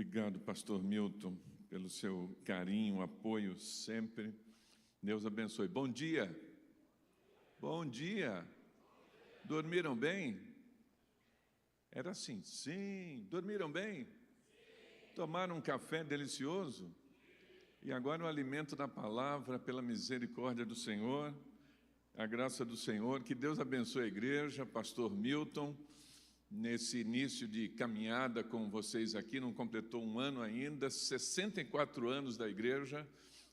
Obrigado, pastor Milton, pelo seu carinho, apoio sempre. Deus abençoe. Bom dia. Bom dia. Dormiram bem? Era assim, sim. Dormiram bem? Tomaram um café delicioso? E agora o alimento da palavra, pela misericórdia do Senhor, a graça do Senhor. Que Deus abençoe a igreja, pastor Milton, nesse início de caminhada com vocês aqui. Não completou um ano ainda, 64 anos da igreja,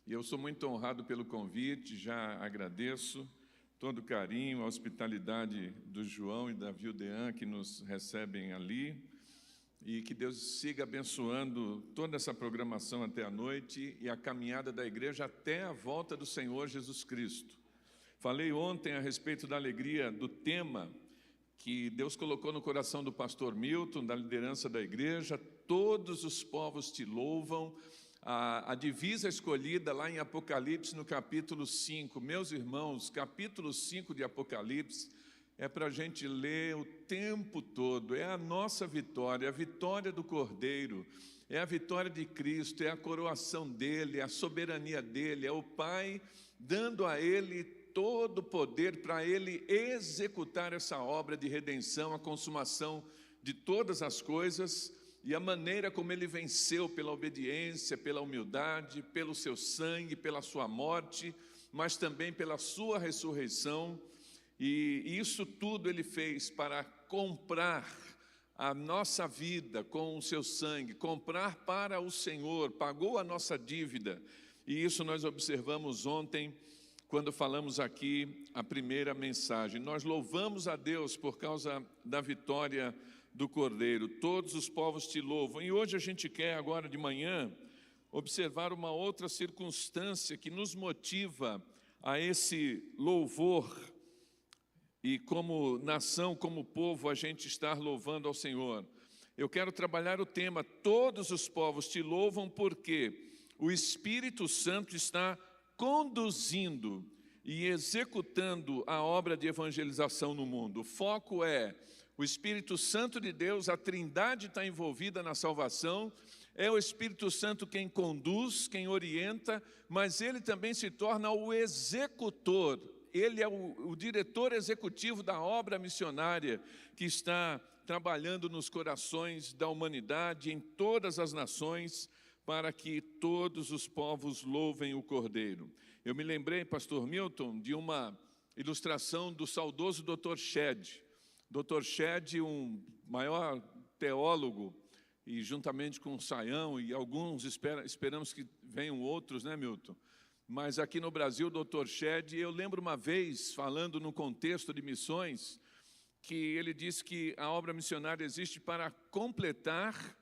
e eu sou muito honrado pelo convite. Já agradeço todo o carinho, a hospitalidade do João e da Vildean, que nos recebem ali, e que Deus siga abençoando toda essa programação até a noite e a caminhada da igreja até a volta do Senhor Jesus Cristo. Falei ontem a respeito da alegria do tema que Deus colocou no coração do pastor Milton, da liderança da igreja. Todos os povos te louvam. A divisa escolhida lá em Apocalipse, no capítulo 5. Meus irmãos, capítulo 5 de Apocalipse é para a gente ler o tempo todo. É a nossa vitória, a vitória do Cordeiro, é a vitória de Cristo, é a coroação dEle, é a soberania dEle, é o Pai dando a Ele todo o poder para Ele executar essa obra de redenção, a consumação de todas as coisas, e a maneira como Ele venceu pela obediência, pela humildade, pelo seu sangue, pela sua morte, mas também pela sua ressurreição. E isso tudo Ele fez para comprar a nossa vida com o seu sangue, comprar para o Senhor, pagou a nossa dívida. E isso nós observamos ontem, quando falamos aqui a primeira mensagem. Nós louvamos a Deus por causa da vitória do Cordeiro. Todos os povos te louvam. E hoje a gente quer, agora de manhã, observar uma outra circunstância que nos motiva a esse louvor. E como nação, como povo, a gente estar louvando ao Senhor. Eu quero trabalhar o tema, todos os povos te louvam, porque o Espírito Santo está conduzindo e executando a obra de evangelização no mundo. O foco é o Espírito Santo de Deus, a Trindade está envolvida na salvação, é o Espírito Santo quem conduz, quem orienta, mas ele também se torna o executor. Ele é o diretor executivo da obra missionária que está trabalhando nos corações da humanidade, em todas as nações, para que todos os povos louvem o Cordeiro. Eu me lembrei, pastor Milton, de uma ilustração do saudoso Dr. Shedd. Dr. Shedd, um maior teólogo, e juntamente com o Saião, e alguns esperamos que venham outros, né, Milton? Mas aqui no Brasil, o Dr. Shedd, eu lembro uma vez, falando no contexto de missões, que ele disse que a obra missionária existe para completar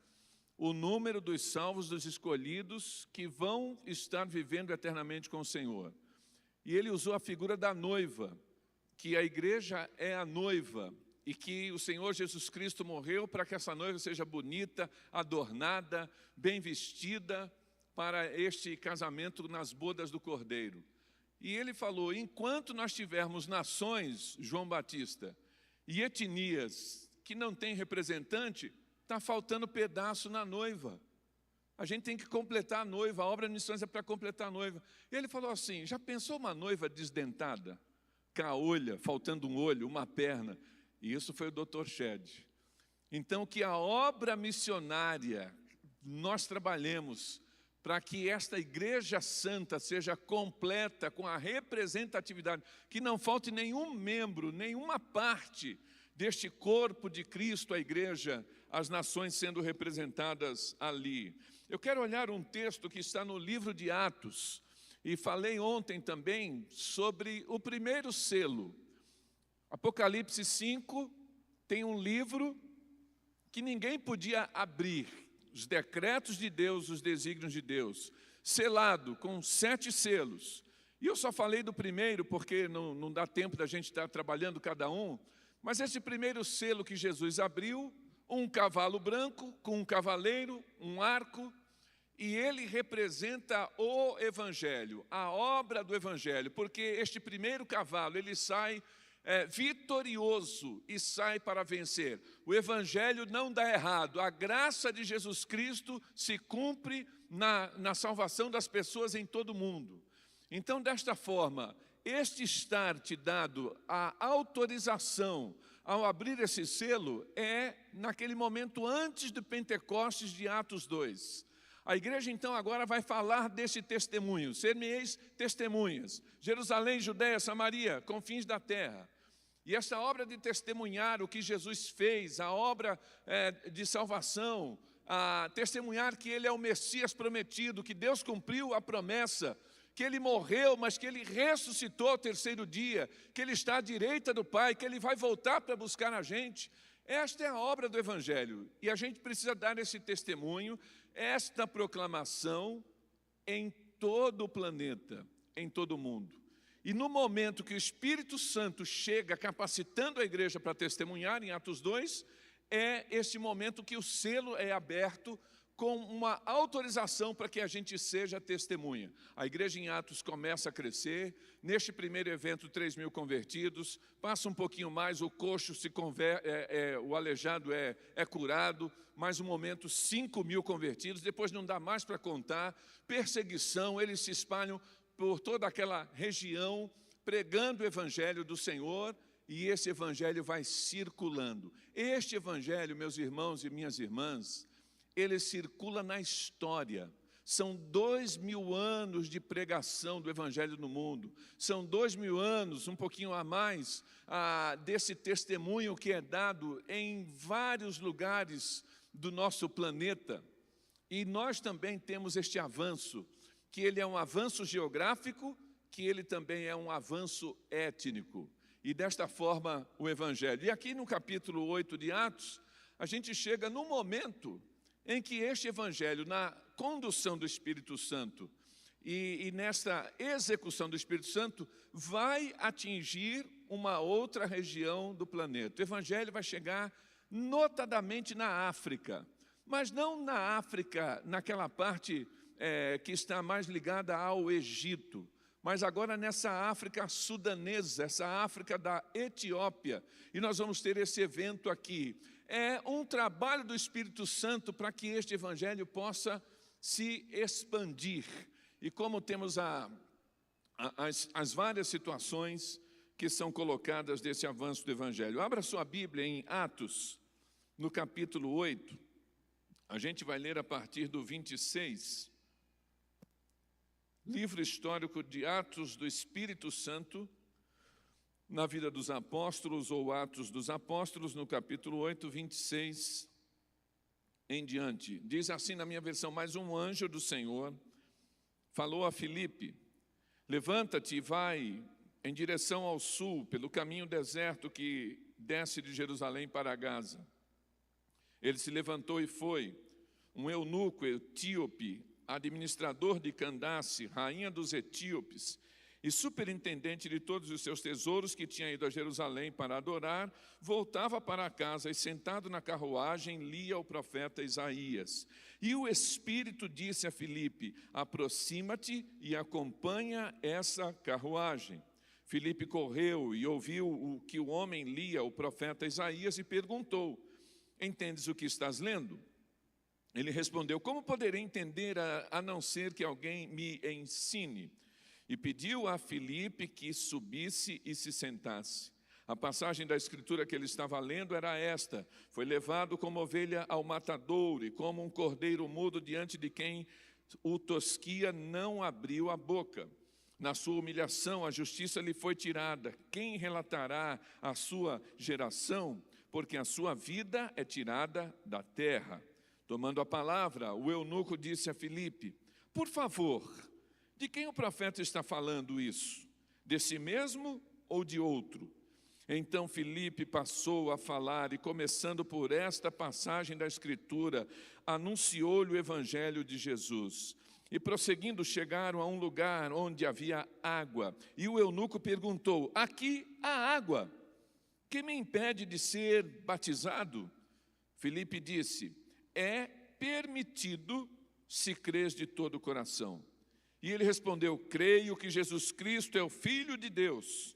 o número dos salvos, dos escolhidos, que vão estar vivendo eternamente com o Senhor. E ele usou a figura da noiva, que a igreja é a noiva, e que o Senhor Jesus Cristo morreu para que essa noiva seja bonita, adornada, bem vestida, para este casamento nas bodas do Cordeiro. E ele falou, enquanto nós tivermos nações, João Batista, e etnias que não têm representante, está faltando pedaço na noiva. A gente tem que completar a noiva, a obra de missões é para completar a noiva. E ele falou assim, já pensou uma noiva desdentada, caolha, faltando um olho, uma perna? E isso foi o Dr. Shedd. Então, que a obra missionária, nós trabalhemos para que esta igreja santa seja completa com a representatividade, que não falte nenhum membro, nenhuma parte deste corpo de Cristo, a igreja, as nações sendo representadas ali. Eu quero olhar um texto que está no livro de Atos, e falei ontem também sobre o primeiro selo. Apocalipse 5 tem um livro que ninguém podia abrir, os decretos de Deus, os desígnios de Deus, selado com 7 selos. E eu só falei do primeiro porque não dá tempo da gente estar trabalhando cada um, mas esse primeiro selo que Jesus abriu, um cavalo branco com um cavaleiro, um arco, e ele representa o Evangelho, a obra do Evangelho, porque este primeiro cavalo, ele sai vitorioso e sai para vencer. O Evangelho não dá errado. A graça de Jesus Cristo se cumpre na salvação das pessoas em todo o mundo. Então, desta forma, este start dado, a autorização ao abrir esse selo, é naquele momento antes do Pentecostes de Atos 2. A igreja, então, agora vai falar desse testemunho. Ser-me-eis testemunhas. Jerusalém, Judeia, Samaria, confins da terra. E essa obra de testemunhar o que Jesus fez, a obra de salvação, a testemunhar que Ele é o Messias prometido, que Deus cumpriu a promessa, que Ele morreu, mas que Ele ressuscitou ao terceiro dia, que Ele está à direita do Pai, que Ele vai voltar para buscar a gente. Esta é a obra do Evangelho. E a gente precisa dar esse testemunho, esta proclamação em todo o planeta, em todo o mundo. E no momento que o Espírito Santo chega capacitando a igreja para testemunhar, em Atos 2, é esse momento que o selo é aberto com uma autorização para que a gente seja testemunha. A igreja em Atos começa a crescer. Neste primeiro evento, 3.000 convertidos. Passa um pouquinho mais, o coxo se converte, o aleijado é curado. Mais um momento, 5.000 convertidos. Depois não dá mais para contar. Perseguição, eles se espalham por toda aquela região, pregando o Evangelho do Senhor, e esse Evangelho vai circulando. Este Evangelho, meus irmãos e minhas irmãs, ele circula na história. São 2.000 anos de pregação do Evangelho no mundo. São 2.000 anos, um pouquinho a mais, desse testemunho que é dado em vários lugares do nosso planeta. E nós também temos este avanço, que ele é um avanço geográfico, que ele também é um avanço étnico. E desta forma o Evangelho. E aqui no capítulo 8 de Atos, a gente chega no momento em que este Evangelho, na condução do Espírito Santo e nesta execução do Espírito Santo, vai atingir uma outra região do planeta. O Evangelho vai chegar notadamente na África, mas não na África, naquela parte que está mais ligada ao Egito, mas agora nessa África sudanesa, essa África da Etiópia. E nós vamos ter esse evento aqui. É um trabalho do Espírito Santo para que este Evangelho possa se expandir. E como temos as várias situações que são colocadas desse avanço do Evangelho. Abra sua Bíblia em Atos, no capítulo 8. A gente vai ler a partir do 26. Livro histórico de Atos do Espírito Santo, na vida dos apóstolos, ou Atos dos Apóstolos, no capítulo 8, 26 em diante. Diz assim na minha versão: mas um anjo do Senhor falou a Filipe: levanta-te e vai em direção ao sul, pelo caminho deserto que desce de Jerusalém para Gaza. Ele se levantou e foi. Um eunuco etíope, administrador de Candace, rainha dos etíopes, e superintendente de todos os seus tesouros, que tinha ido a Jerusalém para adorar, voltava para casa e, sentado na carruagem, lia o profeta Isaías. E o Espírito disse a Filipe: aproxima-te e acompanha essa carruagem. Filipe correu e ouviu o que o homem lia, o profeta Isaías, e perguntou: entendes o que estás lendo? Ele respondeu: como poderei entender a não ser que alguém me ensine? E pediu a Filipe que subisse e se sentasse. A passagem da escritura que ele estava lendo era esta: foi levado como ovelha ao matadouro, e como um cordeiro mudo diante de quem o tosquia, não abriu a boca. Na sua humilhação a justiça lhe foi tirada. Quem relatará a sua geração? Porque a sua vida é tirada da terra. Tomando a palavra, o eunuco disse a Filipe: por favor, de quem o profeta está falando isso? De si mesmo ou de outro? Então Filipe passou a falar e, começando por esta passagem da Escritura, anunciou-lhe o Evangelho de Jesus. E prosseguindo, chegaram a um lugar onde havia água. E o eunuco perguntou: aqui há água, que me impede de ser batizado? Filipe disse: é permitido se crês de todo o coração. E ele respondeu: creio que Jesus Cristo é o Filho de Deus.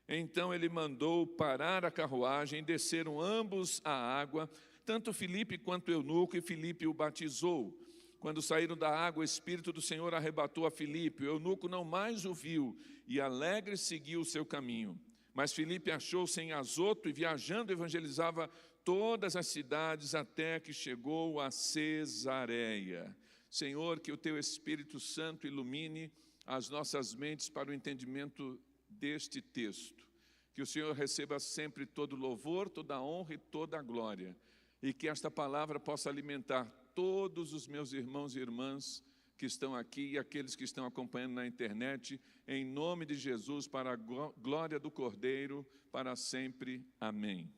Então ele mandou parar a carruagem, e desceram ambos à água, tanto Filipe quanto Eunuco, e Filipe o batizou. Quando saíram da água, o Espírito do Senhor arrebatou a Filipe. O eunuco não mais o viu, e alegre seguiu o seu caminho. Mas Filipe achou-se em Azoto, e viajando evangelizava todas as cidades, até que chegou a Cesareia. Senhor, que o Teu Espírito Santo ilumine as nossas mentes para o entendimento deste texto. Que o Senhor receba sempre todo louvor, toda honra e toda glória. E que esta palavra possa alimentar todos os meus irmãos e irmãs que estão aqui e aqueles que estão acompanhando na internet, em nome de Jesus, para a glória do Cordeiro, para sempre. Amém.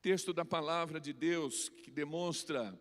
Texto da palavra de Deus que demonstra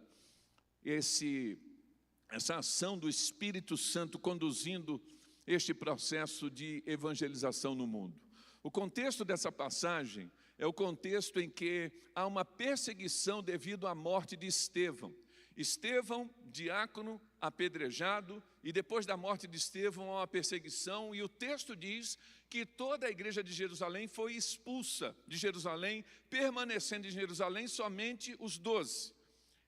essa ação do Espírito Santo conduzindo este processo de evangelização no mundo. O contexto dessa passagem é o contexto em que há uma perseguição devido à morte de Estevão. Estevão, diácono, apedrejado, e depois da morte de Estevão há uma perseguição, e o texto diz que toda a igreja de Jerusalém foi expulsa de Jerusalém, permanecendo em Jerusalém somente os 12.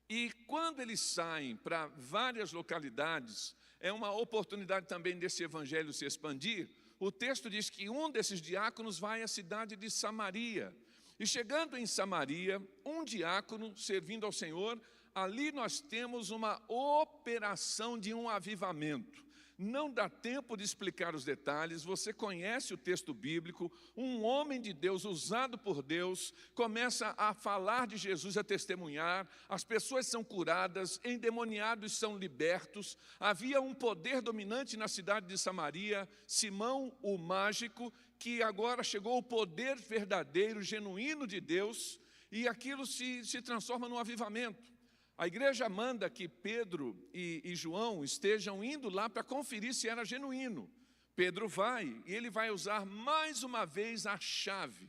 E quando eles saem para várias localidades, é uma oportunidade também desse evangelho se expandir. O texto diz que um desses diáconos vai à cidade de Samaria. E chegando em Samaria, um diácono servindo ao Senhor, ali nós temos uma operação de um avivamento. Não dá tempo de explicar os detalhes, você conhece o texto bíblico. Um homem de Deus, usado por Deus, começa a falar de Jesus, a testemunhar. As pessoas são curadas, endemoniados são libertos. Havia um poder dominante na cidade de Samaria, Simão o mágico, que agora chegou o poder verdadeiro, genuíno de Deus, e aquilo se transforma num avivamento. A igreja manda que Pedro e João estejam indo lá para conferir se era genuíno. Pedro vai, e ele vai usar mais uma vez a chave.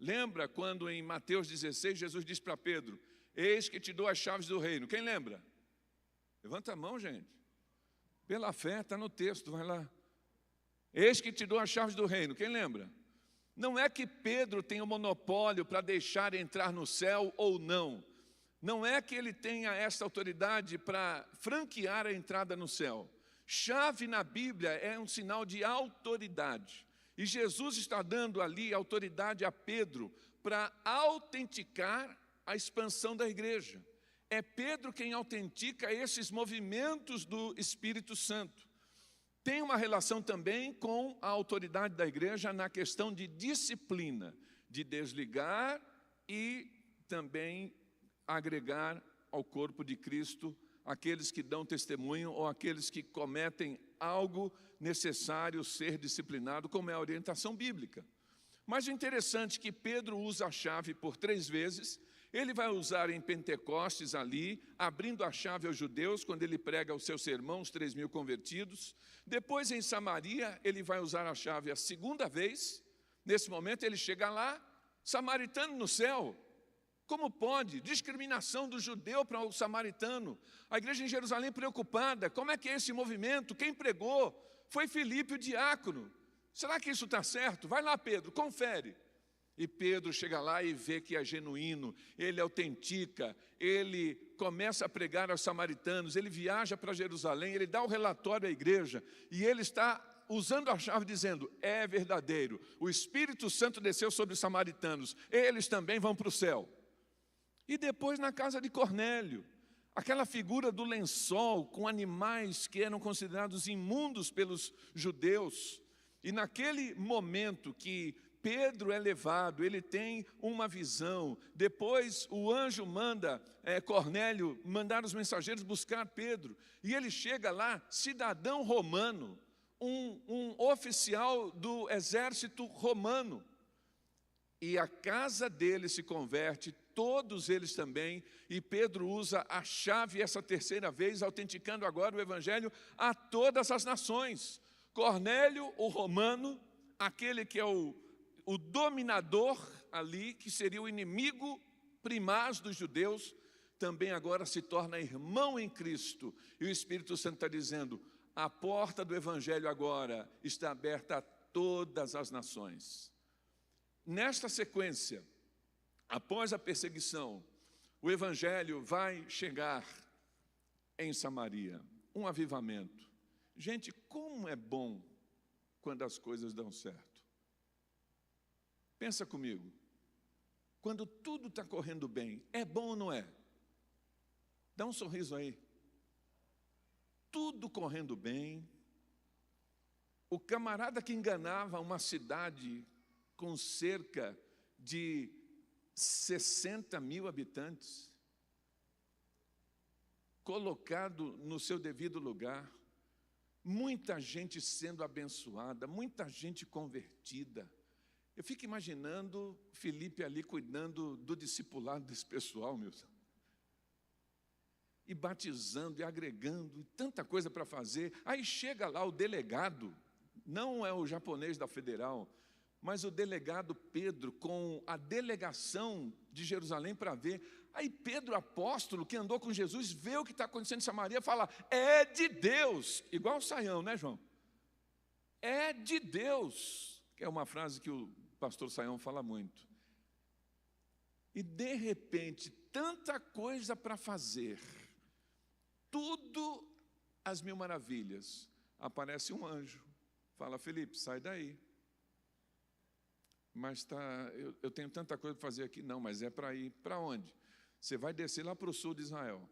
Lembra quando em Mateus 16, Jesus diz para Pedro: eis que te dou as chaves do reino. Quem lembra? Levanta a mão, gente. Pela fé, está no texto, vai lá. Eis que te dou as chaves do reino. Quem lembra? Não é que Pedro tem o monopólio para deixar entrar no céu ou não. Não é que ele tenha essa autoridade para franquear a entrada no céu. Chave na Bíblia é um sinal de autoridade. E Jesus está dando ali autoridade a Pedro para autenticar a expansão da igreja. É Pedro quem autentica esses movimentos do Espírito Santo. Tem uma relação também com a autoridade da igreja na questão de disciplina, de desligar e também agregar ao corpo de Cristo aqueles que dão testemunho ou aqueles que cometem algo necessário ser disciplinado, como é a orientação bíblica. Mas o interessante é que Pedro usa a chave por 3 vezes. Ele vai usar em Pentecostes ali, abrindo a chave aos judeus, quando ele prega o seu sermão, os 3.000 convertidos. Depois em Samaria, ele vai usar a chave a 2ª vez. Nesse momento ele chega lá, samaritano no céu. Como pode? Discriminação do judeu para o samaritano. A igreja em Jerusalém preocupada. Como é que é esse movimento? Quem pregou? Foi Filipe, o diácono. Será que isso está certo? Vai lá, Pedro, confere. E Pedro chega lá e vê que é genuíno. Ele autentica, ele começa a pregar aos samaritanos. Ele viaja para Jerusalém, ele dá o relatório à igreja. E ele está usando a chave dizendo: é verdadeiro. O Espírito Santo desceu sobre os samaritanos. Eles também vão para o céu. E depois na casa de Cornélio, aquela figura do lençol com animais que eram considerados imundos pelos judeus. E naquele momento que Pedro é levado, ele tem uma visão. Depois o anjo manda Cornélio mandar os mensageiros buscar Pedro. E ele chega lá, cidadão romano, um oficial do exército romano. E a casa dele se converte, todos eles também, e Pedro usa a chave essa 3ª vez, autenticando agora o evangelho a todas as nações. Cornélio, o romano, aquele que é o dominador ali, que seria o inimigo primaz dos judeus, também agora se torna irmão em Cristo. E o Espírito Santo está dizendo: a porta do evangelho agora está aberta a todas as nações. nesta sequência, após a perseguição, o evangelho vai chegar em Samaria, um avivamento. Gente, como é bom quando as coisas dão certo. Pensa comigo, quando tudo está correndo bem, é bom ou não é? Dá um sorriso aí. Tudo correndo bem. O camarada que enganava uma cidade com cerca de 60 mil habitantes, colocado no seu devido lugar, muita gente sendo abençoada, muita gente convertida. Eu fico imaginando Felipe ali cuidando do discipulado desse pessoal, meus. E batizando, e agregando, e tanta coisa para fazer. Aí chega lá o delegado, não é o japonês da Federal, mas o delegado Pedro, com a delegação de Jerusalém para ver. Aí Pedro, apóstolo, que andou com Jesus, vê o que está acontecendo em Samaria, fala, é de Deus. Igual o Saião, né, João? É de Deus. Que é uma frase que o pastor Saião fala muito. E de repente, tanta coisa para fazer, tudo às mil maravilhas. Aparece um anjo, fala, Felipe, sai daí. Mas eu tenho tanta coisa para fazer aqui. Não, mas é para ir. Para onde? Você vai descer lá para o sul de Israel.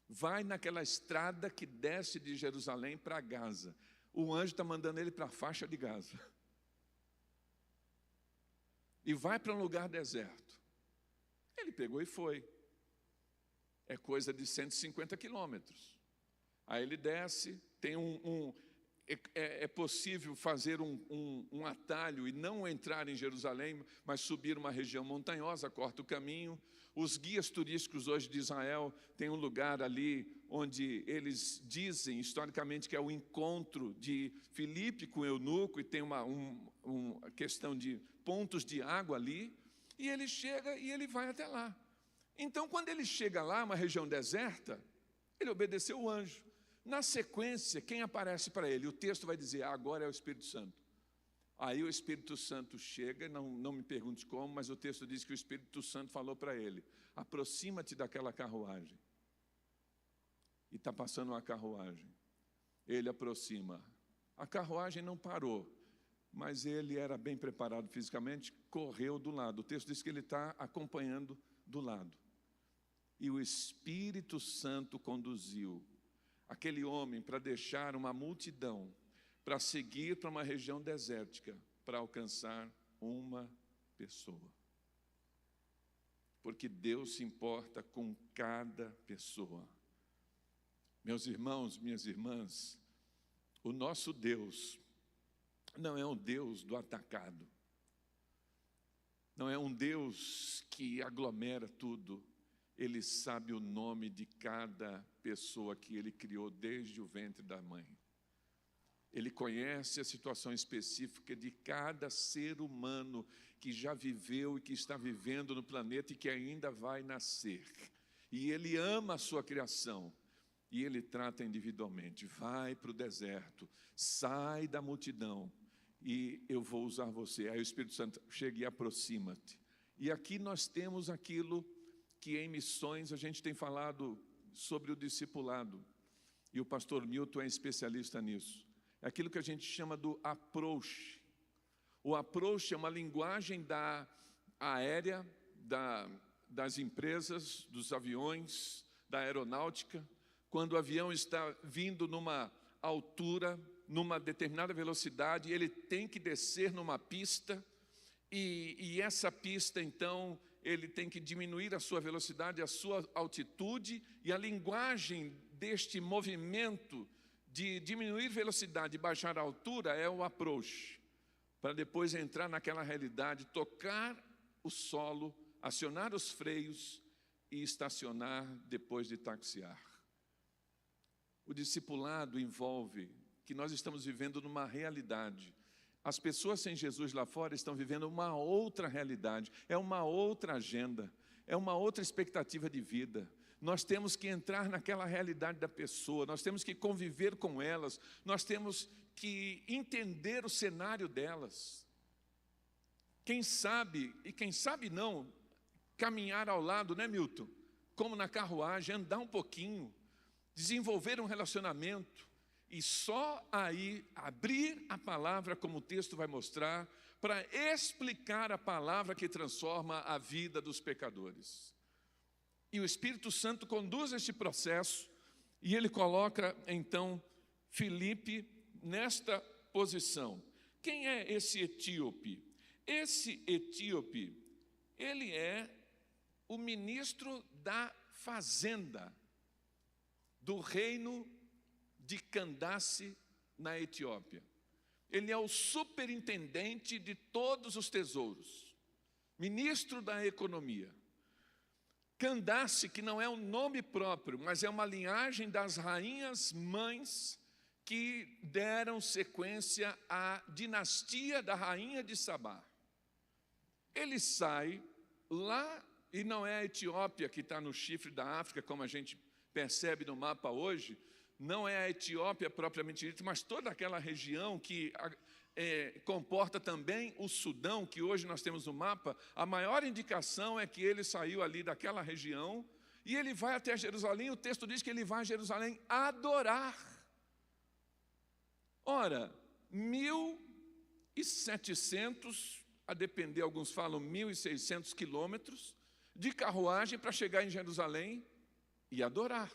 Vai naquela estrada que desce de Jerusalém para Gaza. O anjo está mandando ele para a faixa de Gaza. E vai para um lugar deserto. Ele pegou e foi. É coisa de 150 quilômetros. Aí ele desce, tem é possível fazer um atalho e não entrar em Jerusalém, mas subir uma região montanhosa, corta o caminho. Os guias turísticos hoje de Israel têm um lugar ali onde eles dizem historicamente que é o encontro de Filipe com o eunuco, e tem uma questão de pontos de água ali, e ele chega e ele vai até lá. Então, quando ele chega lá, uma região deserta, ele obedeceu o anjo. Na sequência, quem aparece para ele? O texto vai dizer, agora é o Espírito Santo. Aí o Espírito Santo chega, não me pergunte como, mas o texto diz que o Espírito Santo falou para ele, aproxima-te daquela carruagem. E está passando uma carruagem. Ele aproxima. A carruagem não parou, mas ele era bem preparado fisicamente, correu do lado. O texto diz que ele está acompanhando do lado. E o Espírito Santo conduziu aquele homem para deixar uma multidão, para seguir para uma região desértica, para alcançar uma pessoa. Porque Deus se importa com cada pessoa. Meus irmãos, minhas irmãs, o nosso Deus não é um Deus do atacado. Não é um Deus que aglomera tudo. Ele sabe o nome de cada pessoa que Ele criou desde o ventre da mãe. Ele conhece a situação específica de cada ser humano que já viveu e que está vivendo no planeta e que ainda vai nascer. E Ele ama a sua criação. E Ele trata individualmente. Vai para o deserto, sai da multidão e eu vou usar você. Aí o Espírito Santo chega e aproxima-te. E aqui nós temos aquilo que em missões a gente tem falado sobre o discipulado, e o pastor Milton é especialista nisso. É aquilo que a gente chama do approach. O approach é uma linguagem aérea, das empresas, dos aviões, da aeronáutica. Quando o avião está vindo numa altura, numa determinada velocidade, ele tem que descer numa pista, e essa pista, então, ele tem que diminuir a sua velocidade, a sua altitude, e a linguagem deste movimento de diminuir velocidade e baixar a altura é o approach, para depois entrar naquela realidade, tocar o solo, acionar os freios e estacionar depois de taxiar. O discipulado envolve que nós estamos vivendo numa realidade. As pessoas sem Jesus lá fora estão vivendo uma outra realidade, é uma outra agenda, é uma outra expectativa de vida. Nós temos que entrar naquela realidade da pessoa, nós temos que conviver com elas, nós temos que entender o cenário delas. Quem sabe, e quem sabe não, caminhar ao lado, né, Milton? Como na carruagem, andar um pouquinho, desenvolver um relacionamento, e só aí abrir a palavra, como o texto vai mostrar, para explicar a palavra que transforma a vida dos pecadores. E o Espírito Santo conduz este processo, e ele coloca, então, Filipe nesta posição. Quem é esse etíope? Esse etíope, ele é o ministro da fazenda do reino de Candace, na Etiópia. Ele é o superintendente de todos os tesouros, ministro da economia. Candace, que não é um nome próprio, mas é uma linhagem das rainhas mães que deram sequência à dinastia da rainha de Sabá. Ele sai lá, e não é a Etiópia que está no chifre da África, como a gente percebe no mapa hoje, não é a Etiópia propriamente dita, mas toda aquela região que comporta também o Sudão, que hoje nós temos no mapa. A maior indicação é que ele saiu ali daquela região, e ele vai até Jerusalém. O texto diz que ele vai a Jerusalém adorar. Ora, 1.700, a depender, alguns falam 1.600 quilômetros, de carruagem para chegar em Jerusalém e adorar.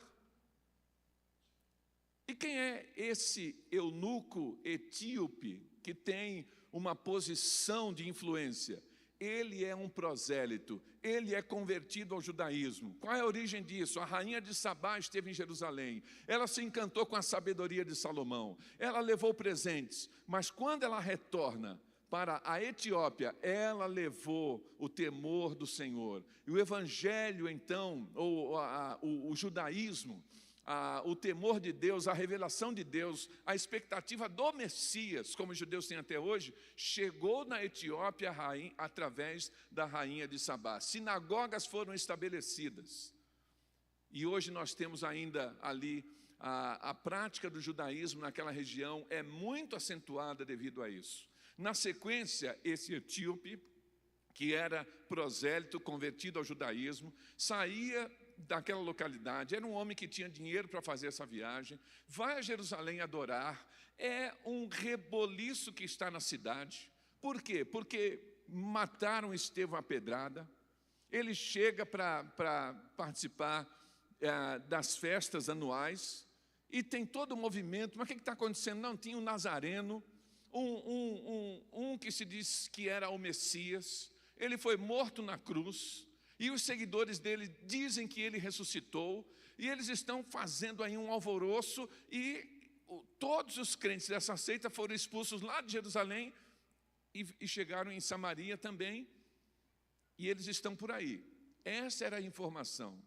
E quem é esse eunuco etíope que tem uma posição de influência? Ele é um prosélito, ele é convertido ao judaísmo. Qual é a origem disso? A rainha de Sabá esteve em Jerusalém, ela se encantou com a sabedoria de Salomão, ela levou presentes, mas quando ela retorna para a Etiópia, ela levou o temor do Senhor. E o evangelho, então, o judaísmo, o temor de Deus, a revelação de Deus, a expectativa do Messias, como os judeus têm até hoje, chegou na Etiópia através da rainha de Sabá. Sinagogas foram estabelecidas. E hoje nós temos ainda ali a prática do judaísmo naquela região é muito acentuada devido a isso. Na sequência, esse etíope, que era prosélito, convertido ao judaísmo, saía daquela localidade, era um homem que tinha dinheiro para fazer essa viagem, vai a Jerusalém adorar, é um reboliço que está na cidade. Por quê? Porque mataram Estevão à pedrada, ele chega para participar das festas anuais, e tem todo o movimento. Mas o que está acontecendo? Não, tinha um nazareno, um que se diz que era o Messias, ele foi morto na cruz, e os seguidores dele dizem que ele ressuscitou, e eles estão fazendo aí um alvoroço, e todos os crentes dessa seita foram expulsos lá de Jerusalém, e chegaram em Samaria também, e eles estão por aí. Essa era a informação.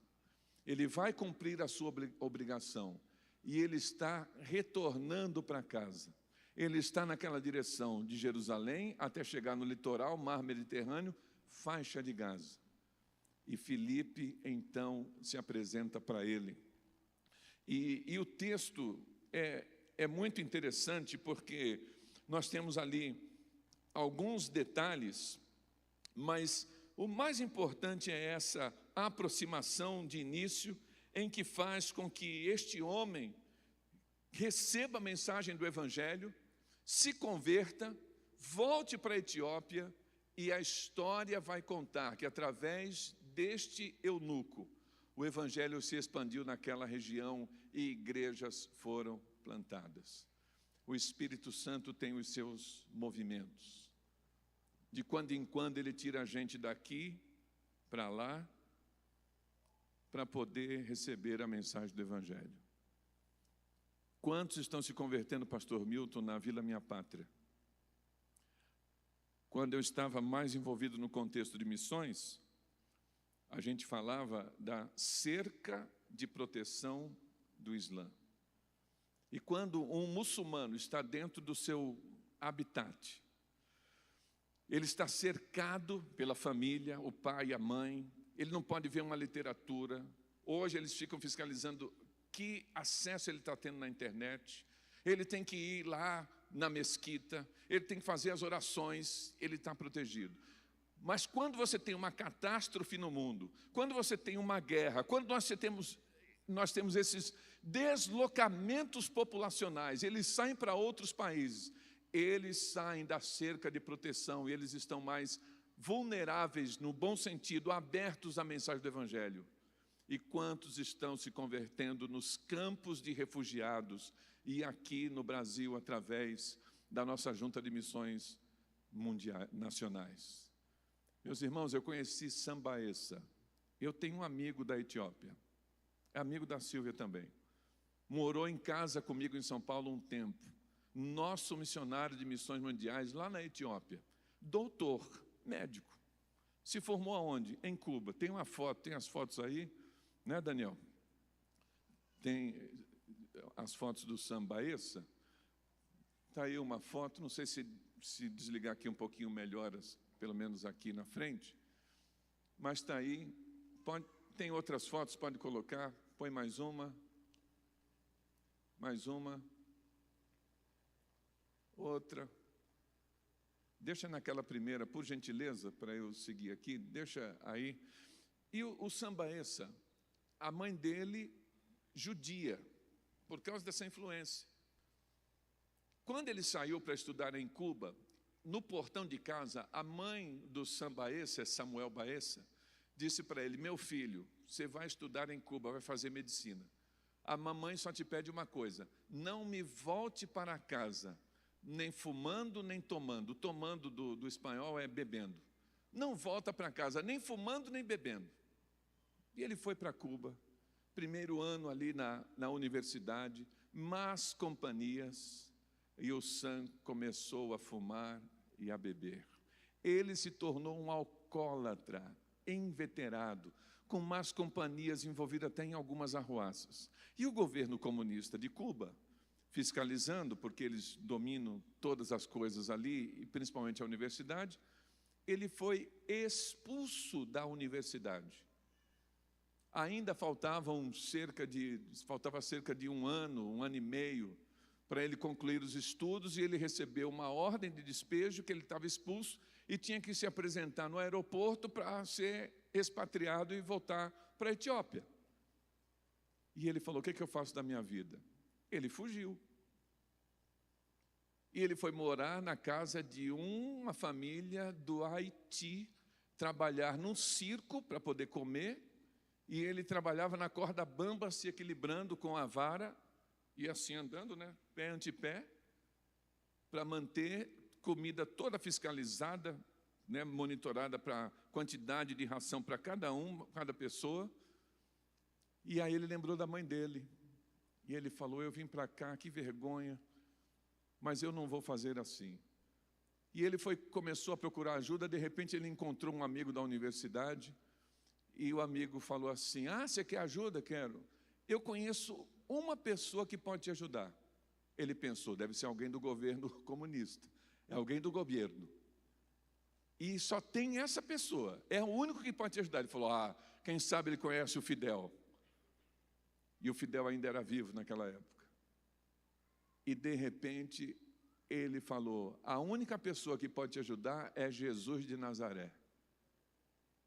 Ele vai cumprir a sua obrigação, e ele está retornando para casa. Ele está naquela direção de Jerusalém até chegar no litoral, mar Mediterrâneo, faixa de Gaza. E Filipe, então, se apresenta para ele. E o texto é muito interessante, porque nós temos ali alguns detalhes, mas o mais importante é essa aproximação de início, em que faz com que este homem receba a mensagem do Evangelho, se converta, volte para a Etiópia, e a história vai contar que através deste eunuco, o Evangelho se expandiu naquela região e igrejas foram plantadas. O Espírito Santo tem os seus movimentos. De quando em quando ele tira a gente daqui para lá, para poder receber a mensagem do Evangelho. Quantos estão se convertendo, pastor Milton, na Vila Minha Pátria? Quando eu estava mais envolvido no contexto de missões, a gente falava da cerca de proteção do Islã. E quando um muçulmano está dentro do seu habitat, ele está cercado pela família, o pai e a mãe, ele não pode ver uma literatura. Hoje eles ficam fiscalizando que acesso ele está tendo na internet. Ele tem que ir lá na mesquita, ele tem que fazer as orações, ele está protegido. Mas quando você tem uma catástrofe no mundo, quando você tem uma guerra, quando nós temos esses deslocamentos populacionais, eles saem para outros países, eles saem da cerca de proteção, eles estão mais vulneráveis, no bom sentido, abertos à mensagem do Evangelho. E quantos estão se convertendo nos campos de refugiados e aqui no Brasil, através da nossa junta de missões nacionais. Meus irmãos, eu conheci Sambaessa. Eu tenho um amigo da Etiópia, é amigo da Silvia também. Morou em casa comigo em São Paulo um tempo. Nosso missionário de missões mundiais lá na Etiópia. Doutor, médico. Se formou aonde? Em Cuba. Tem uma foto, tem as fotos aí, né, Daniel? Tem as fotos do Sambaessa. Está aí uma foto, não sei se desligar aqui um pouquinho melhor, pelo menos aqui na frente, mas está aí. Tem outras fotos, pode colocar, põe mais uma, outra. Deixa naquela primeira, por gentileza, para eu seguir aqui, deixa aí. E o Sambaessa, a mãe dele, judia, por causa dessa influência. Quando ele saiu para estudar em Cuba, no portão de casa, a mãe do Sambaessa, Samuel Baessa, disse para ele: meu filho, você vai estudar em Cuba, vai fazer medicina. A mamãe só te pede uma coisa: não me volte para casa, nem fumando, nem tomando. Tomando do espanhol é bebendo. Não volta para casa, nem fumando, nem bebendo. E ele foi para Cuba, primeiro ano ali na universidade, más companhias, e o Sam começou a fumar e a beber. Ele se tornou um alcoólatra, inveterado, com más companhias, envolvido até em algumas arruaças. E o governo comunista de Cuba, fiscalizando, porque eles dominam todas as coisas ali, e principalmente a universidade, ele foi expulso da universidade. Ainda faltava cerca de um ano e meio, para ele concluir os estudos, e ele recebeu uma ordem de despejo, que ele estava expulso, e tinha que se apresentar no aeroporto para ser expatriado e voltar para a Etiópia. E ele falou: o que eu faço da minha vida? Ele fugiu. E ele foi morar na casa de uma família do Haiti, trabalhar num circo para poder comer, e ele trabalhava na corda bamba, se equilibrando com a vara, e assim andando, né, pé ante pé, para manter comida toda fiscalizada, né, monitorada para quantidade de ração para cada pessoa. E aí ele lembrou da mãe dele. E ele falou: eu vim para cá, que vergonha, mas eu não vou fazer assim. E ele começou a procurar ajuda. De repente ele encontrou um amigo da universidade, e o amigo falou assim: ah, você quer ajuda? Quero. Eu conheço uma pessoa que pode te ajudar. Ele pensou: deve ser alguém do governo comunista, é alguém do governo. E só tem essa pessoa, é o único que pode te ajudar. Ele falou: ah, quem sabe ele conhece o Fidel. E o Fidel ainda era vivo naquela época. E de repente ele falou: a única pessoa que pode te ajudar é Jesus de Nazaré.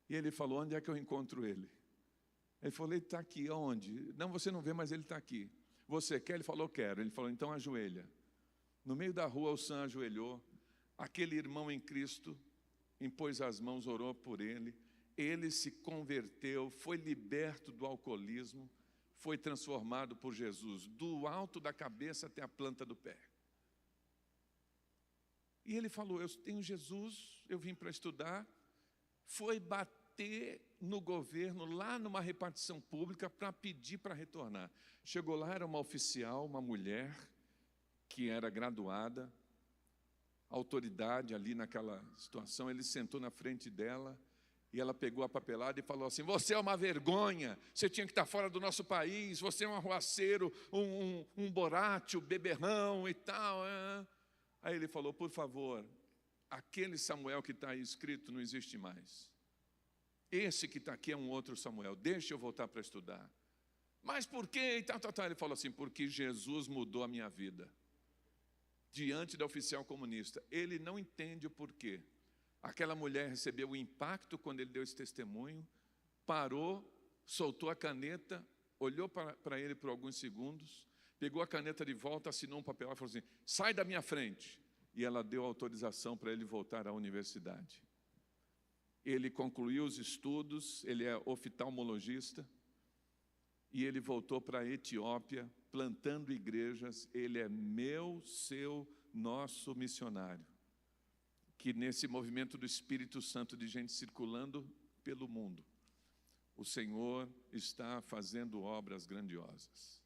E ele falou: onde é que eu encontro ele? Ele falou: ele está aqui. Onde? Não, você não vê, mas ele está aqui. Você quer? Ele falou: quero. Ele falou: então ajoelha. No meio da rua o Sam ajoelhou. Aquele irmão em Cristo impôs as mãos, orou por ele. Ele se converteu, foi liberto do alcoolismo, foi transformado por Jesus, do alto da cabeça até a planta do pé. E ele falou: eu tenho Jesus, eu vim para estudar. Foi bater no governo, lá numa repartição pública, para pedir para retornar. Chegou lá, era uma oficial, uma mulher, que era graduada, autoridade ali naquela situação. Ele sentou na frente dela, e ela pegou a papelada e falou assim: você é uma vergonha, você tinha que estar fora do nosso país, você é um arruaceiro, um borátil, beberrão e tal. Aí ele falou: por favor, aquele Samuel que está aí escrito não existe mais. Esse que está aqui é um outro Samuel, deixa eu voltar para estudar. Mas por quê? Ele falou assim: porque Jesus mudou a minha vida. diante da oficial comunista. Ele não entende o porquê. Aquela mulher recebeu o impacto quando ele deu esse testemunho, parou, soltou a caneta, olhou para ele por alguns segundos, pegou a caneta de volta, assinou um papel e falou assim: sai da minha frente. E ela deu autorização para ele voltar à universidade. Ele concluiu os estudos, ele é oftalmologista, e ele voltou para a Etiópia, plantando igrejas. Ele é nosso missionário, que nesse movimento do Espírito Santo, de gente circulando pelo mundo, o Senhor está fazendo obras grandiosas.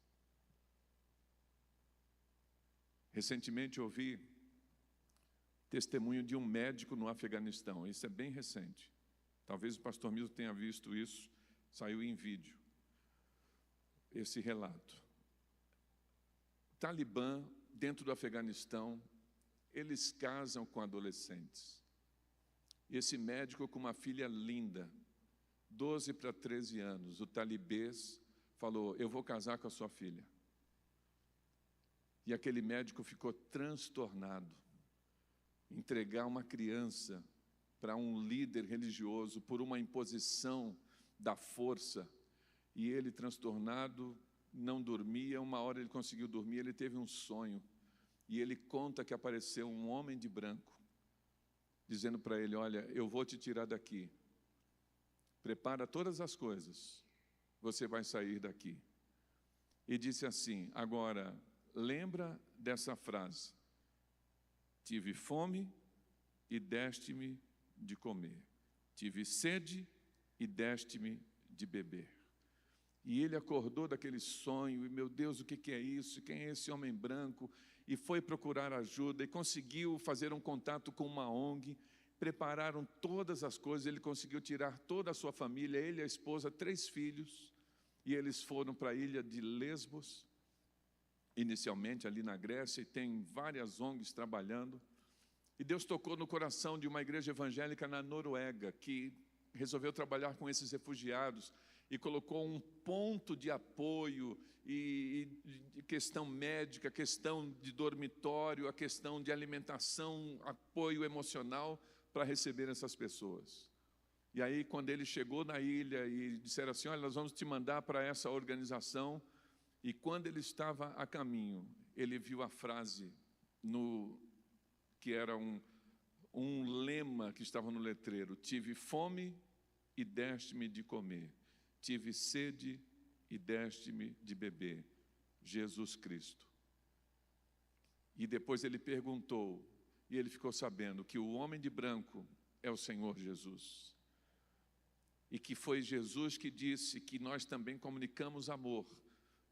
Recentemente ouvi testemunho de um médico no Afeganistão. Isso é bem recente. Talvez o pastor Milton tenha visto isso, saiu em vídeo, esse relato. Talibã, dentro do Afeganistão, eles casam com adolescentes. E esse médico com uma filha linda, 12 para 13 anos, o talibês falou: eu vou casar com a sua filha. E aquele médico ficou transtornado. Entregar uma criança para um líder religioso por uma imposição da força. E ele, transtornado, não dormia. Uma hora ele conseguiu dormir, ele teve um sonho. E ele conta que apareceu um homem de branco, dizendo para ele: olha, eu vou te tirar daqui. Prepara todas as coisas, você vai sair daqui. E disse assim: agora, lembra dessa frase: tive fome e deste-me de comer. Tive sede e deste-me de beber. E ele acordou daquele sonho, e meu Deus, o que é isso? Quem é esse homem branco? E foi procurar ajuda, e conseguiu fazer um contato com uma ONG, prepararam todas as coisas, ele conseguiu tirar toda a sua família, ele, a esposa, 3 filhos, e eles foram para a ilha de Lesbos, inicialmente ali na Grécia, e tem várias ONGs trabalhando. E Deus tocou no coração de uma igreja evangélica na Noruega, que resolveu trabalhar com esses refugiados, e colocou um ponto de apoio, e questão médica, questão de dormitório, a questão de alimentação, apoio emocional, para receber essas pessoas. E aí, quando ele chegou na ilha e disseram assim: olha, nós vamos te mandar para essa organização. E quando ele estava a caminho, ele viu a frase, que era um lema que estava no letreiro: tive fome e deste-me de comer. Tive sede e deste-me de beber. Jesus Cristo. E depois ele perguntou, e ele ficou sabendo que o homem de branco é o Senhor Jesus. E que foi Jesus que disse que nós também comunicamos amor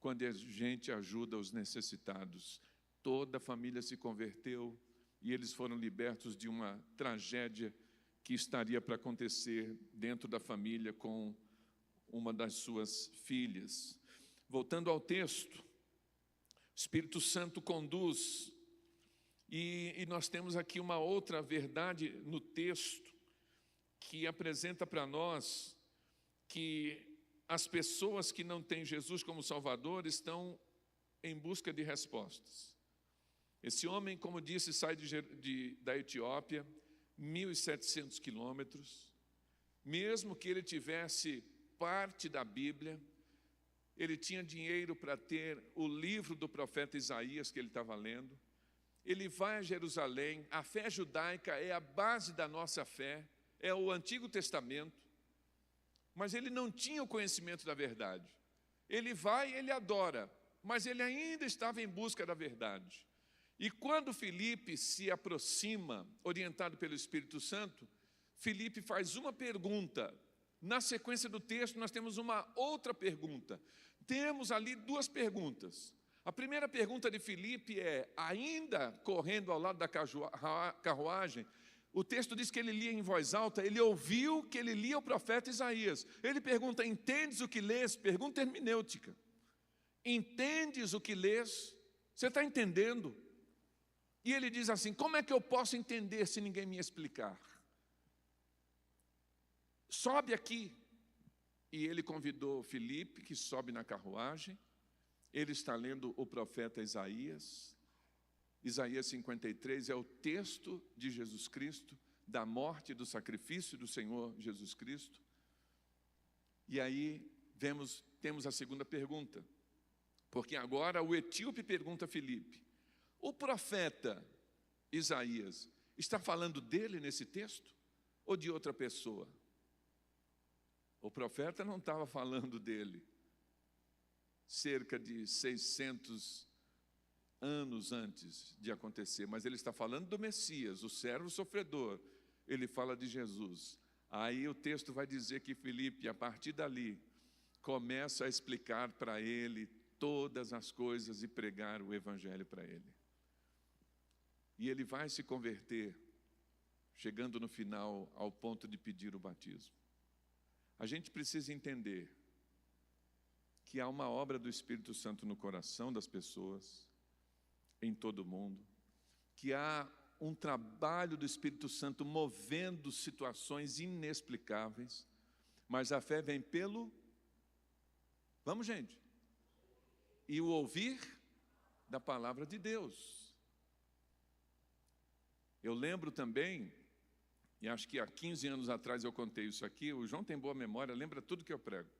quando a gente ajuda os necessitados. Toda a família se converteu e eles foram libertos de uma tragédia que estaria para acontecer dentro da família com uma das suas filhas. Voltando ao texto, o Espírito Santo conduz, e nós temos aqui uma outra verdade no texto, que apresenta para nós que as pessoas que não têm Jesus como Salvador estão em busca de respostas. Esse homem, como disse, sai da Etiópia, 1.700 quilômetros. Mesmo que ele tivesse parte da Bíblia, ele tinha dinheiro para ter o livro do profeta Isaías que ele estava lendo. Ele vai a Jerusalém. A fé judaica é a base da nossa fé, é o Antigo Testamento. Mas ele não tinha o conhecimento da verdade. Ele vai, ele adora, mas ele ainda estava em busca da verdade. E quando Filipe se aproxima, orientado pelo Espírito Santo, Filipe faz uma pergunta. Na sequência do texto, nós temos uma outra pergunta. Temos ali 2 perguntas. A primeira pergunta de Filipe é, ainda correndo ao lado da carruagem, o texto diz que ele lia em voz alta, ele ouviu que ele lia o profeta Isaías. Ele pergunta: entendes o que lês? Pergunta hermenêutica. Entendes o que lês? Você está entendendo? E ele diz assim: como é que eu posso entender se ninguém me explicar? Sobe aqui. E ele convidou Filipe, que sobe na carruagem. Ele está lendo o profeta Isaías. Isaías 53 é o texto de Jesus Cristo, da morte e do sacrifício do Senhor Jesus Cristo. E aí temos a segunda pergunta, porque agora o etíope pergunta a Filipe: o profeta Isaías está falando dele nesse texto ou de outra pessoa? O profeta não estava falando dele cerca de 600 anos antes de acontecer, mas ele está falando do Messias, o servo sofredor. Ele fala de Jesus. Aí o texto vai dizer que Filipe, a partir dali, começa a explicar para ele todas as coisas e pregar o evangelho para ele. E ele vai se converter, chegando no final ao ponto de pedir o batismo. A gente precisa entender que há uma obra do Espírito Santo no coração das pessoas, em todo o mundo, que há um trabalho do Espírito Santo movendo situações inexplicáveis, mas a fé vem pelo... Vamos, gente? E o ouvir da palavra de Deus. Eu lembro também, e acho que há 15 anos atrás eu contei isso aqui, o João tem boa memória, lembra tudo que eu prego.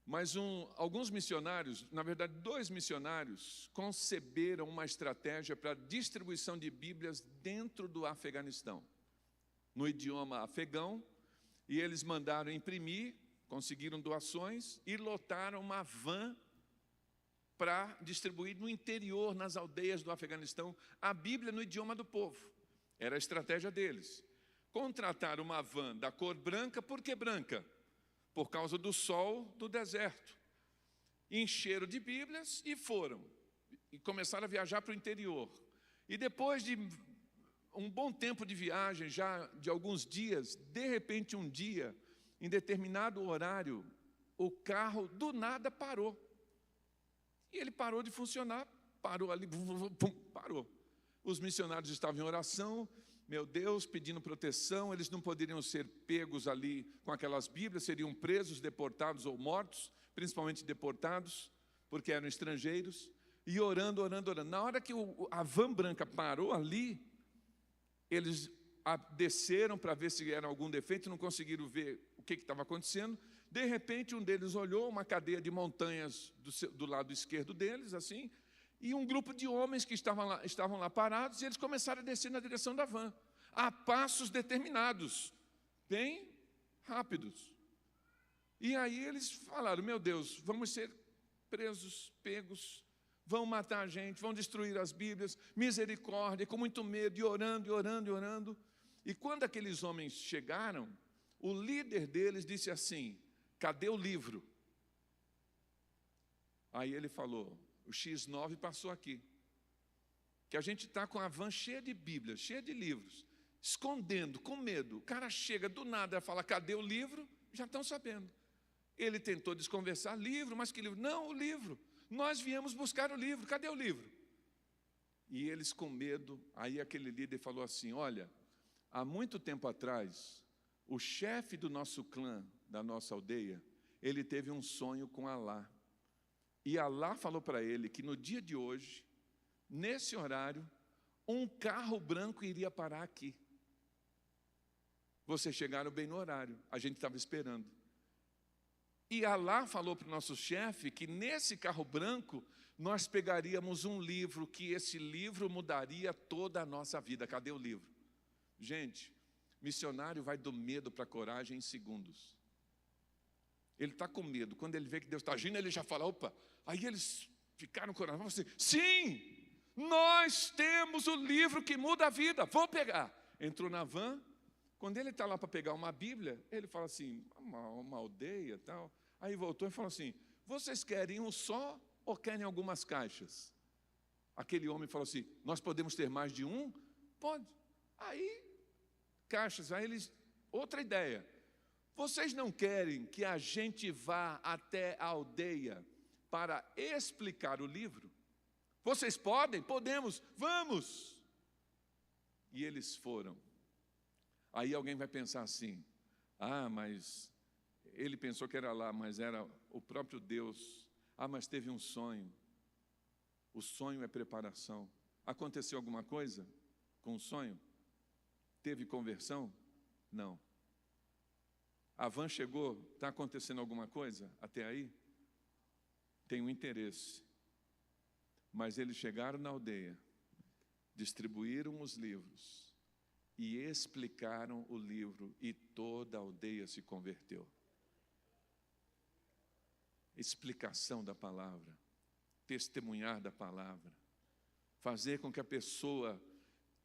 Mas alguns missionários, na verdade 2 missionários, conceberam uma estratégia para a distribuição de Bíblias dentro do Afeganistão, no idioma afegão, e eles mandaram imprimir, conseguiram doações e lotaram uma van para distribuir no interior, nas aldeias do Afeganistão, a Bíblia no idioma do povo. Era a estratégia deles. Contrataram uma van da cor branca. Por que branca? Por causa do sol do deserto. Encheram de Bíblias e foram. E começaram a viajar para o interior. E depois de um bom tempo de viagem, já de alguns dias, de repente um dia, em determinado horário, o carro do nada parou. E ele parou de funcionar, parou ali, parou. Os missionários estavam em oração, meu Deus, pedindo proteção, eles não poderiam ser pegos ali com aquelas Bíblias, seriam presos, deportados ou mortos, principalmente deportados, porque eram estrangeiros, e orando, orando, orando. Na hora que a van branca parou ali, eles desceram para ver se era algum defeito, não conseguiram ver o que estava acontecendo. De repente, um deles olhou uma cadeia de montanhas do lado esquerdo deles, assim, e um grupo de homens que estavam lá parados, e eles começaram a descer na direção da van, a passos determinados, bem rápidos. E aí eles falaram: meu Deus, vamos ser presos, pegos, vão matar a gente, vão destruir as Bíblias, misericórdia, com muito medo, e orando, e orando, e orando. E quando aqueles homens chegaram, o líder deles disse assim: cadê o livro? Aí ele falou: o X9 passou aqui, que a gente está com a van cheia de Bíblias, cheia de livros, escondendo, com medo. O cara chega do nada e fala: cadê o livro? Já estão sabendo. Ele tentou desconversar: livro, mas que livro? Não, o livro. Nós viemos buscar o livro, cadê o livro? E eles com medo, aí aquele líder falou assim: olha, há muito tempo atrás, o chefe do nosso clã, da nossa aldeia, ele teve um sonho com Alá. E Alá falou para ele que no dia de hoje, nesse horário, um carro branco iria parar aqui. Vocês chegaram bem no horário, a gente estava esperando. E Alá falou para o nosso chefe que nesse carro branco nós pegaríamos um livro, que esse livro mudaria toda a nossa vida. Cadê o livro? Gente, missionário vai do medo para a coragem em segundos. Ele está com medo, quando ele vê que Deus está agindo, ele já fala: opa. Aí eles ficaram corajosos, assim: sim, nós temos o livro que muda a vida, vou pegar. Entrou na van. Quando ele está lá para pegar uma Bíblia, ele fala assim: uma aldeia e tal. Aí voltou e falou assim: vocês querem um só ou querem algumas caixas? Aquele homem falou assim: nós podemos ter mais de um? Pode. Aí, caixas, aí eles, outra ideia: vocês não querem que a gente vá até a aldeia para explicar o livro? Vocês podem? Podemos, vamos. E eles foram. Aí alguém vai pensar assim: ah, mas ele pensou que era lá, mas era o próprio Deus. Ah, mas teve um sonho. O sonho é preparação. Aconteceu alguma coisa com o sonho? Teve conversão? Não. A van chegou, está acontecendo alguma coisa até aí? Tem um interesse. Mas eles chegaram na aldeia, distribuíram os livros e explicaram o livro, e toda a aldeia se converteu. Explicação da palavra, testemunhar da palavra, fazer com que a pessoa,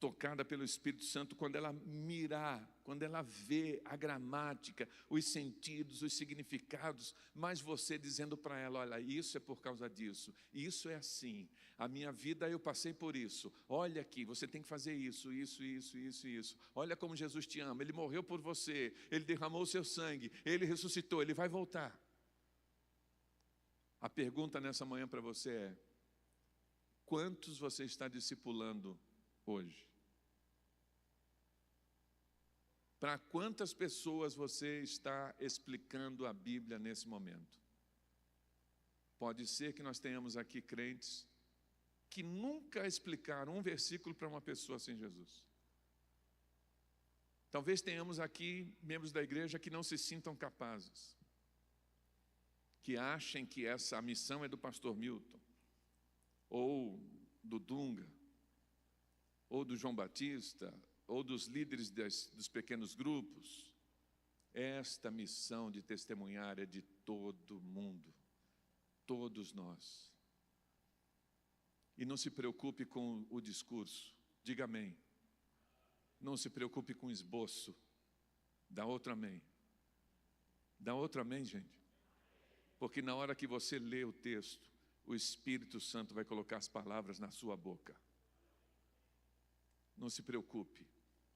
tocada pelo Espírito Santo, quando ela mirar, quando ela vê a gramática, os sentidos, os significados, mas você dizendo para ela: olha, isso é por causa disso, isso é assim, a minha vida eu passei por isso, olha aqui, você tem que fazer isso, isso. Olha como Jesus te ama, Ele morreu por você, Ele derramou o seu sangue, Ele ressuscitou, Ele vai voltar. A pergunta nessa manhã para você é: quantos você está discipulando hoje? Para quantas pessoas você está explicando a Bíblia nesse momento? Pode ser que nós tenhamos aqui crentes que nunca explicaram um versículo para uma pessoa sem Jesus. Talvez tenhamos aqui membros da igreja que não se sintam capazes, que achem que a missão é do pastor Milton, ou do Dunga, ou do João Batista, ou dos líderes dos pequenos grupos. Esta missão de testemunhar é de todo mundo, todos nós. E não se preocupe com o discurso, diga amém. Não se preocupe com o esboço, dá outro amém. Dá outro amém, gente? Porque na hora que você lê o texto, o Espírito Santo vai colocar as palavras na sua boca. Não se preocupe.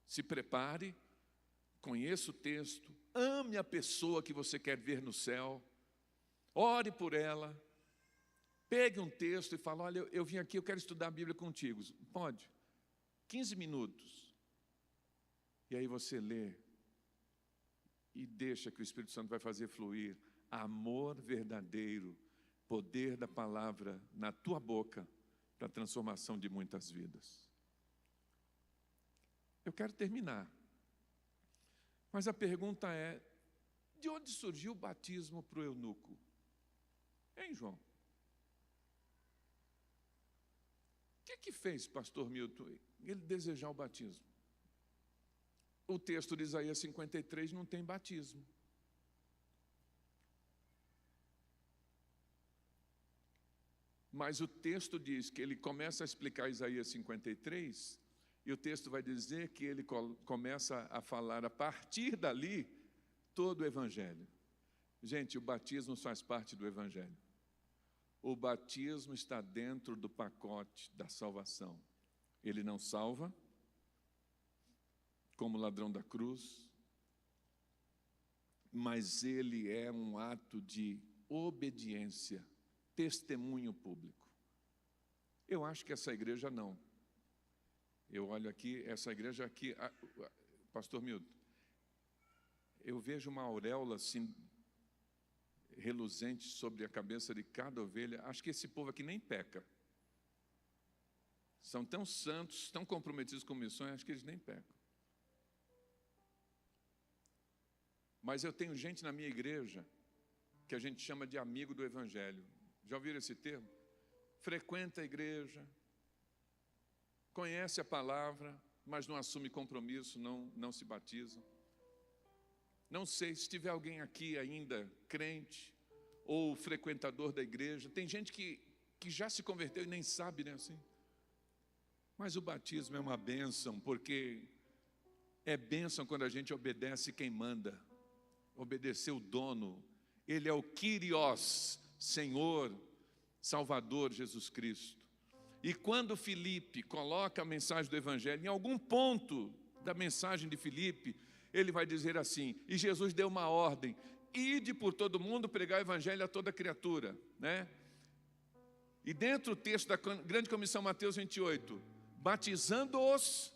Se prepare, conheça o texto, ame a pessoa que você quer ver no céu, ore por ela, pegue um texto e fale: olha, eu vim aqui, eu quero estudar a Bíblia contigo. Pode, 15 minutos. E aí você lê e deixa que o Espírito Santo vai fazer fluir amor verdadeiro, poder da palavra na tua boca, para a transformação de muitas vidas. Eu quero terminar, mas a pergunta é: de onde surgiu o batismo para o eunuco? Hein, João? O que fez pastor Milton ele desejar o batismo? O texto de Isaías 53 não tem batismo. Mas o texto diz que ele começa a explicar Isaías 53, e o texto vai dizer que ele começa a falar a partir dali todo o Evangelho. Gente, o batismo faz parte do Evangelho. O batismo está dentro do pacote da salvação. Ele não salva, como o ladrão da cruz, mas ele é um ato de obediência, testemunho público. Eu acho que essa igreja não. Eu olho aqui, essa igreja aqui, pastor Milton, eu vejo uma auréola assim, reluzente sobre a cabeça de cada ovelha. Acho que esse povo aqui nem peca. São tão santos, tão comprometidos com missões, acho que eles nem pecam. Mas eu tenho gente na minha igreja que a gente chama de amigo do Evangelho. Já ouviram esse termo? Frequenta a igreja, conhece a palavra, mas não assume compromisso, não se batiza. Não sei se tiver alguém aqui ainda crente ou frequentador da igreja. Tem gente que já se converteu e nem sabe, né, assim. Mas o batismo é uma bênção, porque é bênção quando a gente obedece quem manda, obedecer o dono. Ele é o Kyrios, Senhor, Salvador Jesus Cristo. E quando Filipe coloca a mensagem do Evangelho, em algum ponto da mensagem de Filipe, ele vai dizer assim, e Jesus deu uma ordem: ide por todo mundo pregar o Evangelho a toda criatura, né? E dentro do texto da Grande Comissão, Mateus 28, batizando-os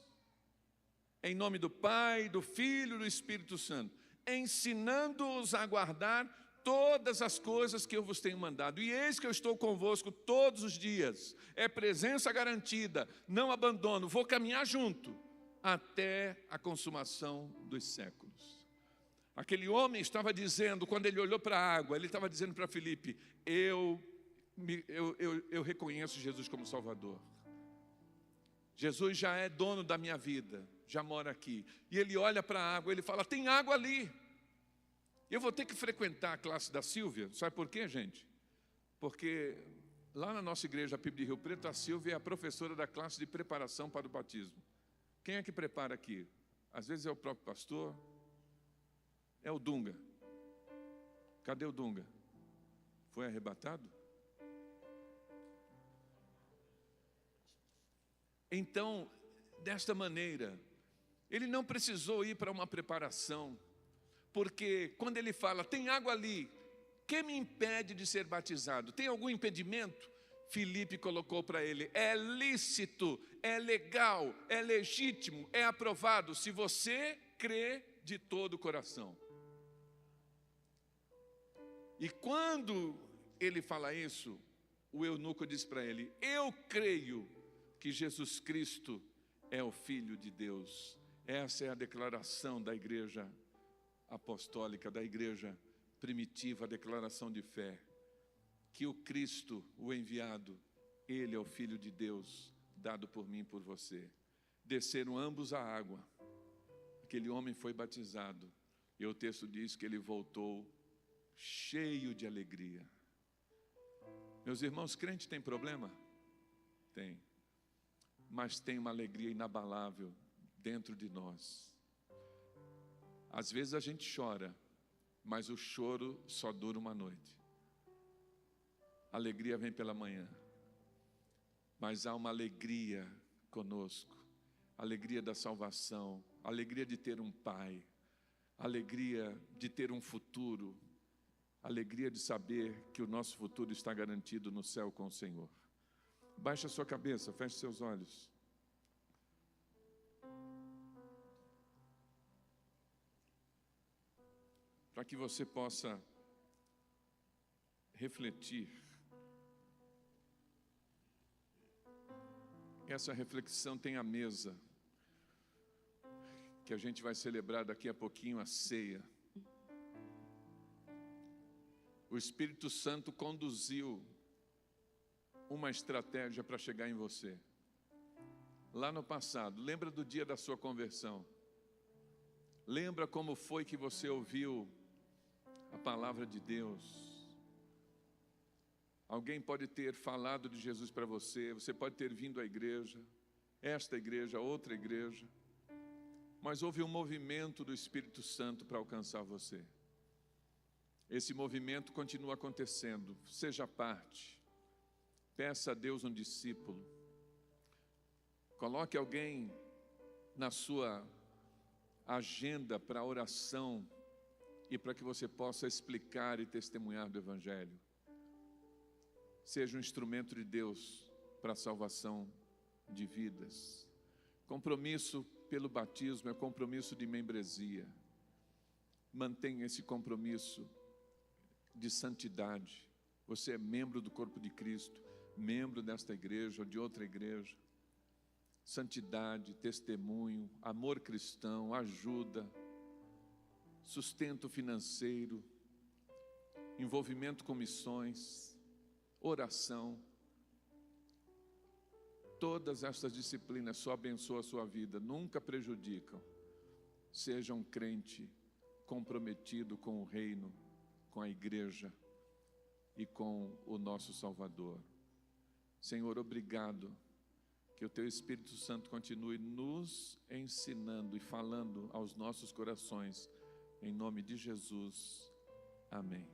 em nome do Pai, do Filho e do Espírito Santo, ensinando-os a guardar todas as coisas que eu vos tenho mandado. E eis que eu estou convosco todos os dias. É presença garantida, não abandono. Vou caminhar junto até a consumação dos séculos. Aquele homem estava dizendo, quando ele olhou para a água, ele estava dizendo para Filipe, eu reconheço Jesus como Salvador. Jesus já é dono da minha vida, já mora aqui. E ele olha para a água, ele fala, tem água ali. Eu vou ter que frequentar a classe da Sílvia. Sabe por quê, gente? Porque lá na nossa igreja, a PIB de Rio Preto, a Sílvia é a professora da classe de preparação para o batismo. Quem é que prepara aqui? Às vezes é o próprio pastor, é o Dunga. Cadê o Dunga? Foi arrebatado? Então, desta maneira, ele não precisou ir para uma preparação, porque quando ele fala, tem água ali, que me impede de ser batizado? Tem algum impedimento? Filipe colocou para ele, é lícito, é legal, é legítimo, é aprovado, se você crê de todo o coração. E quando ele fala isso, o eunuco diz para ele, eu creio que Jesus Cristo é o Filho de Deus. Essa é a declaração da igreja apostólica, da igreja primitiva, a declaração de fé. Que o Cristo, o enviado, Ele é o Filho de Deus, dado por mim e por você. Desceram ambos à água. Aquele homem foi batizado. E o texto diz que ele voltou cheio de alegria. Meus irmãos, crente tem problema? Tem. Mas tem uma alegria inabalável dentro de nós. Às vezes a gente chora, mas o choro só dura uma noite. A alegria vem pela manhã, mas há uma alegria conosco, alegria da salvação, alegria de ter um pai, alegria de ter um futuro, alegria de saber que o nosso futuro está garantido no céu com o Senhor. Baixe a sua cabeça, feche seus olhos. Para que você possa refletir. Essa reflexão tem a mesa, que a gente vai celebrar daqui a pouquinho a ceia. O Espírito Santo conduziu uma estratégia para chegar em você. Lá no passado, lembra do dia da sua conversão? Lembra como foi que você ouviu a palavra de Deus? Alguém pode ter falado de Jesus para você, você pode ter vindo à igreja, esta igreja, outra igreja, mas houve um movimento do Espírito Santo para alcançar você. Esse movimento continua acontecendo, seja parte, peça a Deus um discípulo, coloque alguém na sua agenda para oração e para que você possa explicar e testemunhar do Evangelho. Seja um instrumento de Deus para a salvação de vidas. Compromisso pelo batismo é compromisso de membresia. Mantenha esse compromisso de santidade. Você é membro do corpo de Cristo, membro desta igreja ou de outra igreja. Santidade, testemunho, amor cristão, ajuda, sustento financeiro, envolvimento com missões, oração. Todas estas disciplinas só abençoam a sua vida, nunca prejudicam. Seja um crente comprometido com o reino, com a igreja e com o nosso Salvador. Senhor, obrigado, que o Teu Espírito Santo continue nos ensinando e falando aos nossos corações, em nome de Jesus, amém.